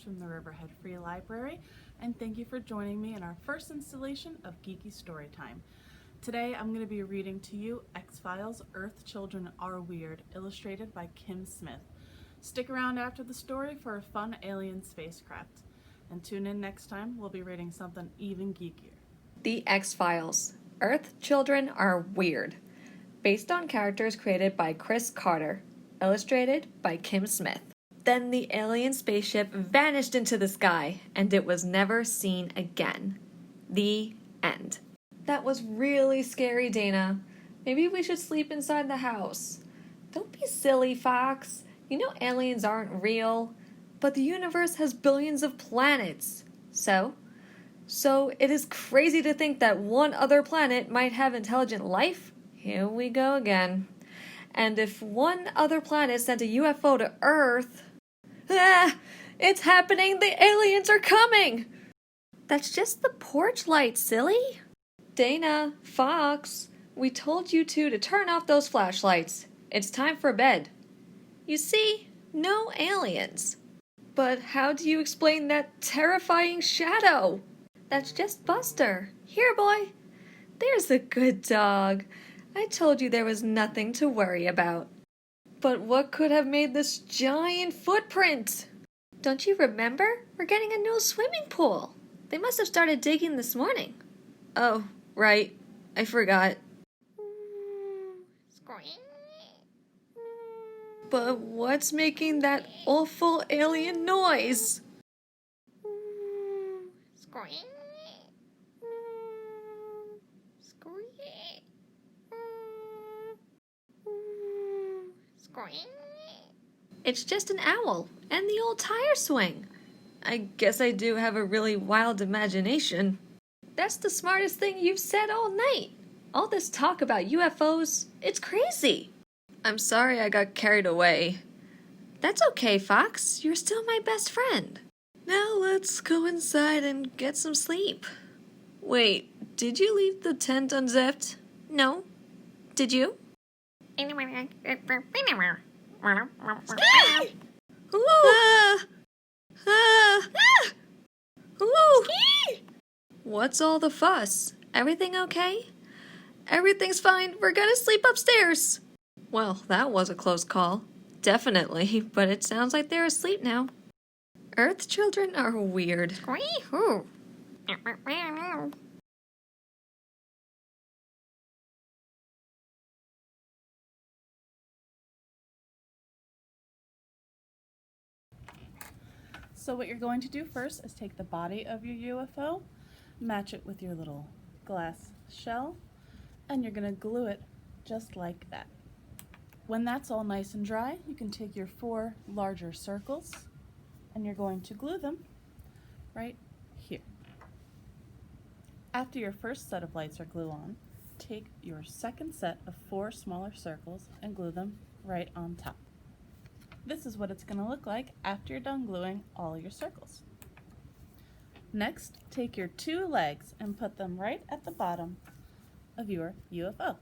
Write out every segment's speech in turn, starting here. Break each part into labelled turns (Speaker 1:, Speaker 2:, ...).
Speaker 1: from the Riverhead Free Library, and thank you for joining me in our first installation of Geeky Storytime. Today I'm going to be reading to you X-Files Earth Children Are Weird, illustrated by Kim Smith. Stick around after the story for a fun alien spacecraft. And tune in next time, we'll be reading something even geekier.
Speaker 2: The X-Files Earth Children Are Weird, based on characters created by Chris Carter, illustrated by Kim Smith. Then the alien spaceship vanished into the sky, and it was never seen again. The end. That was really scary, Dana. Maybe we should sleep inside the house. Don't be silly, Fox. You know aliens aren't real, but the universe has billions of planets. So it is crazy to think that one other planet might have intelligent life? Here we go again. And if one other planet sent a UFO to Earth... Ah! It's happening! The aliens are coming! That's just the porch light, silly. Dana, Fox, we told you two to turn off those flashlights. It's time for bed. You see, no aliens. But how do you explain that terrifying shadow? That's just Buster. Here, boy. There's a good dog. I told you there was nothing to worry about. But what could have made this giant footprint? Don't you remember? We're getting a new swimming pool. They must have started digging this morning. Oh, right. I forgot. But what's making that awful alien noise? It's just an owl and the old tire swing. I guess I do have a really wild imagination. That's the smartest thing you've said all night. All this talk about UFOs, it's crazy. I'm sorry I got carried away. That's okay, Fox. You're still my best friend. Now let's go inside and get some sleep. Wait, did you leave the tent unzipped? No. Did you? Hello? Hello? What's all the fuss? Everything okay? Everything's fine. We're gonna sleep upstairs. Well, that was a close call. Definitely, but it sounds like they're asleep now. Earth children are weird.
Speaker 1: So what you're going to do first is take the body of your UFO, match it with your little glass shell, and you're going to glue it just like that. When that's all nice and dry, you can take your 4 larger circles and you're going to glue them right here. After your first set of lights are glued on, take your second set of 4 smaller circles and glue them right on top. This is what it's going to look like after you're done gluing all your circles. Next, take your 2 legs and put them right at the bottom of your UFO.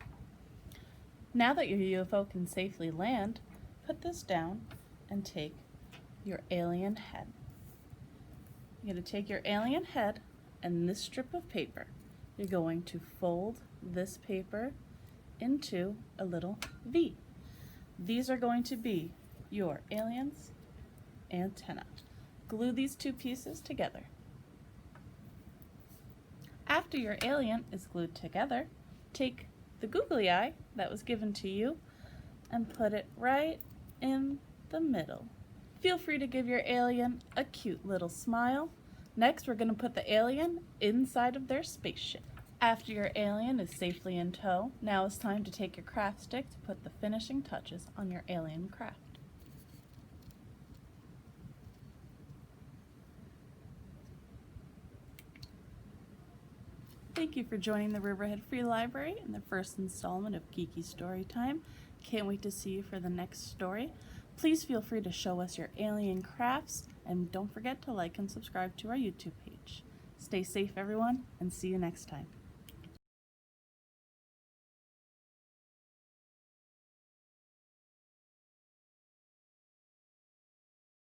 Speaker 1: Now that your UFO can safely land, put this down and take your alien head. You're going to take your alien head and this strip of paper. You're going to fold this paper into a little V. These are going to be your alien's antenna. Glue these 2 pieces together. After your alien is glued together, take the googly eye that was given to you and put it right in the middle. Feel free to give your alien a cute little smile. Next, we're going to put the alien inside of their spaceship. After your alien is safely in tow, now it's time to take your craft stick to put the finishing touches on your alien craft. Thank you for joining the Riverhead Free Library in the first installment of Geeky Storytime. Can't wait to see you for the next story. Please feel free to show us your alien crafts, and don't forget to like and subscribe to our YouTube page. Stay safe, everyone, and see you next time.